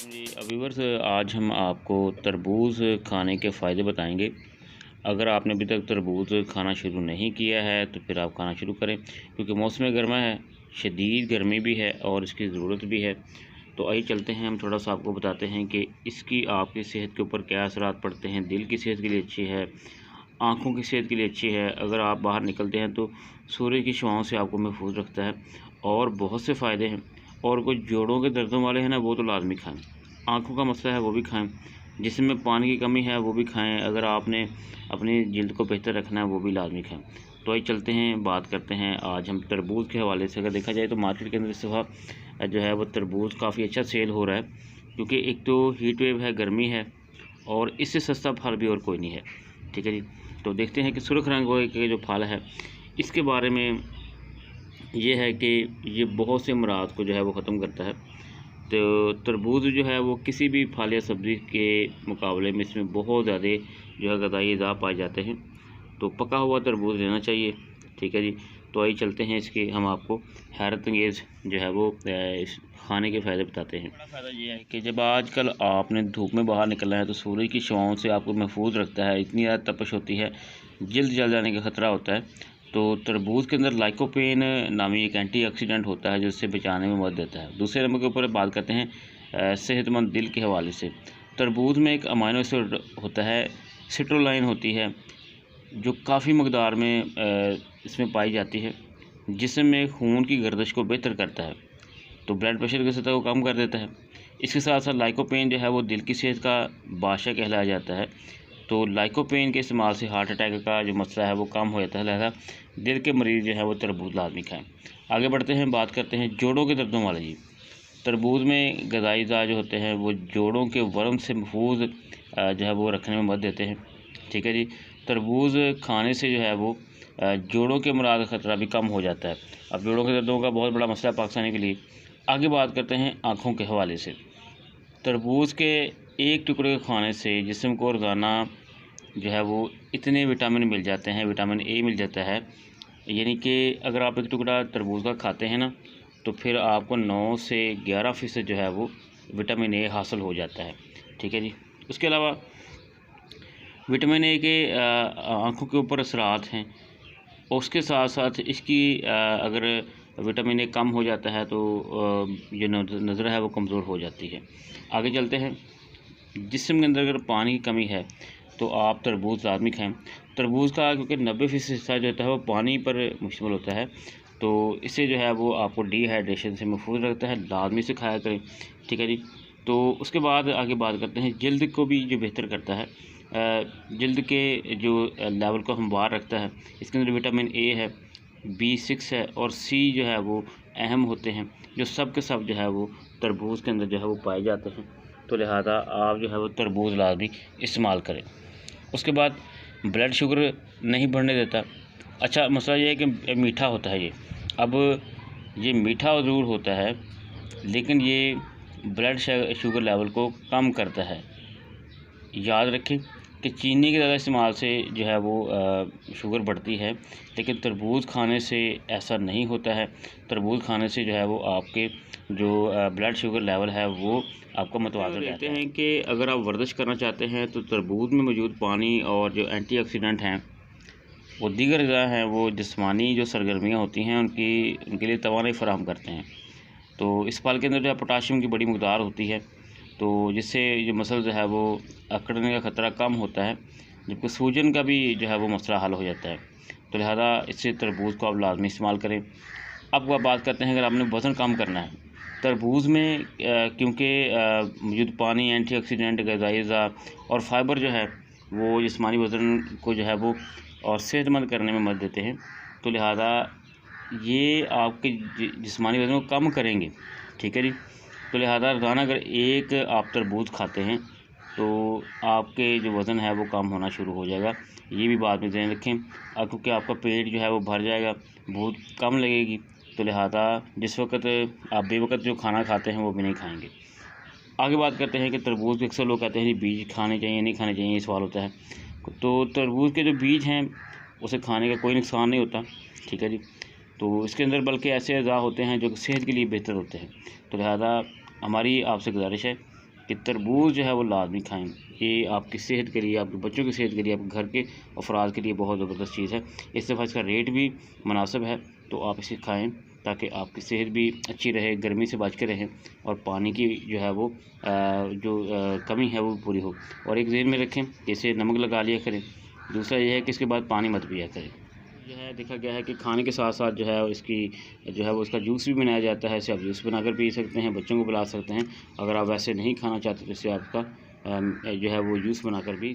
जी viewers, आज हम आपको तरबूज खाने के फ़ायदे बताएंगे। अगर आपने अभी तक तरबूज खाना शुरू नहीं किया है तो फिर आप खाना शुरू करें, क्योंकि मौसम गर्मा है, शदीद गर्मी भी है और इसकी ज़रूरत भी है। तो आइए चलते हैं, हम थोड़ा सा आपको बताते हैं कि इसकी आपकी सेहत के ऊपर क्या असरात पड़ते हैं। दिल की सेहत के लिए अच्छी है, आँखों की सेहत के लिए अच्छी है। अगर आप बाहर निकलते हैं तो सूर्य की छाँव से आपको महफूज रखता है और बहुत से फ़ायदे हैं। और कुछ जोड़ों के दर्दों वाले हैं ना, वो तो लाजमी खाएँ। आँखों का मसला है वो भी खाएँ, जिस्म में पानी की कमी है वो भी खाएँ। अगर आपने अपनी जिल्द को बेहतर रखना है वो भी लाजमी खाएँ। तो आइए चलते हैं, बात करते हैं आज हम तरबूज के हवाले से। अगर देखा जाए तो मार्केट के अंदर इस दफ़ा जो है वो तरबूज काफ़ी अच्छा सेल हो रहा है, क्योंकि एक तो हीट वेव है, गर्मी है, और इससे सस्ता फल भी और कोई नहीं है। ठीक है जी। तो देखते हैं कि सुर्ख रंग के जो फल है, इसके बारे में ये है कि ये बहुत से अमराज को जो है वो ख़त्म करता है। तो तरबूज जो है वो किसी भी फल या सब्ज़ी के मुकाबले में इसमें बहुत ज़्यादा जो है ग़िज़ाई अज़ा पाए जाते हैं। तो पका हुआ तरबूज लेना चाहिए। ठीक है जी। तो आइए चलते हैं, इसके हम आपको हैरत अंगेज़ जो है वो इस खाने के फ़ायदे बताते हैं। बड़ा फ़ायदा ये है कि जब आजकल आपने धूप में बाहर निकलना है तो सूरज की छाँव से आपको महफूज रखता है। इतनी ज़्यादा तपश होती है, जल्द जल जाने का ख़तरा होता है। तो तरबूज के अंदर लाइकोपेन नामी एक एंटीऑक्सीडेंट होता है जो इससे बचाने में मदद देता है। दूसरे नंबर के ऊपर बात करते हैं सेहतमंद दिल के हवाले से। तरबूज में एक अमाइनो एसिड होता है, सिट्रोलाइन होती है, जो काफ़ी मकदार में इसमें पाई जाती है, जिसमें खून की गर्दिश को बेहतर करता है, तो ब्लड प्रेशर की सतह को कम कर देता है। इसके साथ साथ लाइकोपेन जो है वो दिल की सेहत का बादशाह कहलाया जाता है। तो लाइकोपेन के इस्तेमाल से हार्ट अटैक का जो मसला है वो कम हो जाता है। लिहाजा दिल के मरीज़ जो है वो तरबूज लाजमी खाएँ। आगे बढ़ते हैं, बात करते हैं जोड़ों के दर्दों वाले जी। तरबूज में ग़िज़ाई अज़ा जो होते हैं वो जोड़ों के वर्म से महफूज जो है वो रखने में मदद देते हैं। ठीक है जी। तरबूज खाने से जो है वो जोड़ों के अमराज का ख़तरा भी कम हो जाता है। अब जोड़ों के दर्दों का बहुत बड़ा मसला है पाकिस्तानी के लिए। आगे बात करते हैं आँखों के हवाले से। तरबूज के एक टुकड़े खाने से जिस्म को रोज़ाना जो है वो इतने विटामिन मिल जाते हैं, विटामिन ए मिल जाता है, यानी कि अगर आप एक टुकड़ा तरबूज का खाते हैं ना, तो फिर आपको 9 से 11% जो है वो विटामिन ए हासिल हो जाता है। ठीक है जी। उसके अलावा विटामिन ए के आँखों के ऊपर असरात हैं, और उसके साथ साथ इसकी अगर विटामिन ए कम हो जाता है तो जो नज़र है वो कमज़ोर हो जाती है। आगे चलते हैं, जिस्म के अंदर अगर पानी की कमी है तो आप तरबूज लाजमी खाएँ। तरबूज का क्योंकि 90% हिस्सा जो होता है वो पानी पर मुश्तमिल होता है, तो इससे जो है वो आपको डिहाइड्रेशन से महफूज रखता है, लाजमी से खाया करें। ठीक है जी। तो उसके बाद आगे बात करते हैं, जल्द को भी जो बेहतर करता है, जल्द के जो लेवल को हमवार रखता है। इसके अंदर विटामिन ए है, B6 है और C जो है वो अहम होते हैं, जो सब के सब जो है वो तरबूज के अंदर जो है वो पाए जाते हैं। तो लिहाजा आप जो है वो तरबूज लाजमी इस्तेमाल करें। उसके बाद ब्लड शुगर नहीं बढ़ने देता। अच्छा, मसला ये है कि मीठा होता है ये। अब ये मीठा ज़रूर होता है, लेकिन ये ब्लड शुगर लेवल को कम करता है। याद रखें कि चीनी के ज़्यादा इस्तेमाल से जो है वो शुगर बढ़ती है, लेकिन तरबूज खाने से ऐसा नहीं होता है। तरबूज खाने से जो है वो आपके जो ब्लड शुगर लेवल है वो आपका मतवाज़न रहता है। देखते हैं कि अगर आप वर्जिश करना चाहते हैं तो तरबूज में मौजूद पानी और जो एंटीऑक्सीडेंट हैं वो दीगर अज़ा हैं, वो जिस्मानी जो सरगर्मियाँ होती हैं उनके लिए तवानाई फराहम करते हैं। तो इस फल के अंदर जो है पोटाशियम की बड़ी मकदार होती है, तो जिससे जो मसल जो है वो अकड़ने का ख़तरा कम होता है, जबकि सूजन का भी जो है वो मसला हल हो जाता है। तो लिहाजा इससे तरबूज को आप लाजमी इस्तेमाल करें। अब बात करते हैं, अगर आपने वज़न कम करना है, तरबूज में क्योंकि मौजूद पानी, एंटीऑक्सीडेंट, ग़िज़ाई अज़ा और फाइबर जो है वो जिस्मानी वज़न को जो है वो और सेहतमंद करने में मदद देते हैं। तो लिहाजा ये आपके जिस्मानी वज़न को कम करेंगे। ठीक है जी। तो लिहाजा रोज़ाना अगर एक आप तरबूज खाते हैं तो आपके जो वज़न है वो कम होना शुरू हो जाएगा। ये भी बात में ध्यान रखें, क्योंकि आपका पेट जो है वो भर जाएगा, भूख कम लगेगी। तो लिहाजा जिस वक्त आप बेवक़्त जो खाना खाते हैं वो भी नहीं खाएंगे। आगे बात करते हैं कि तरबूज के अक्सर लोग कहते हैं जी बीज खाने चाहिए नहीं खाने चाहिए, ये सवाल होता है। तो तरबूज के जो बीज हैं उसे खाने का कोई नुकसान नहीं होता। ठीक है जी। तो इसके अंदर बल्कि ऐसे अज़ा होते हैं जो सेहत के लिए बेहतर होते हैं। तो लिहाजा हमारी आपसे गुजारिश है कि तरबूज जो है वो लाजमी खाएं। ये आपकी सेहत के लिए, आपके बच्चों की सेहत के लिए, आपके घर के अफराद के लिए बहुत ज़बरदस्त चीज़ है। इस दफ़ा इसका रेट भी मुनासिब है, तो आप इसे खाएं ताकि आपकी सेहत भी अच्छी रहे, गर्मी से बच के रहें और पानी की जो है वो कमी है वो पूरी हो। और एक ज़हन में रखें, जैसे नमक लगा लिया करें। दूसरा ये है कि इसके बाद पानी मत पिया करें। यह है देखा गया है कि खाने के साथ साथ जो है इसकी जो है वो इसका जूस भी बनाया जाता है। इसे आप जूस बनाकर पी सकते हैं, बच्चों को पिला सकते हैं। अगर आप वैसे नहीं खाना चाहते तो इसे आपका जो है वो जूस बनाकर भी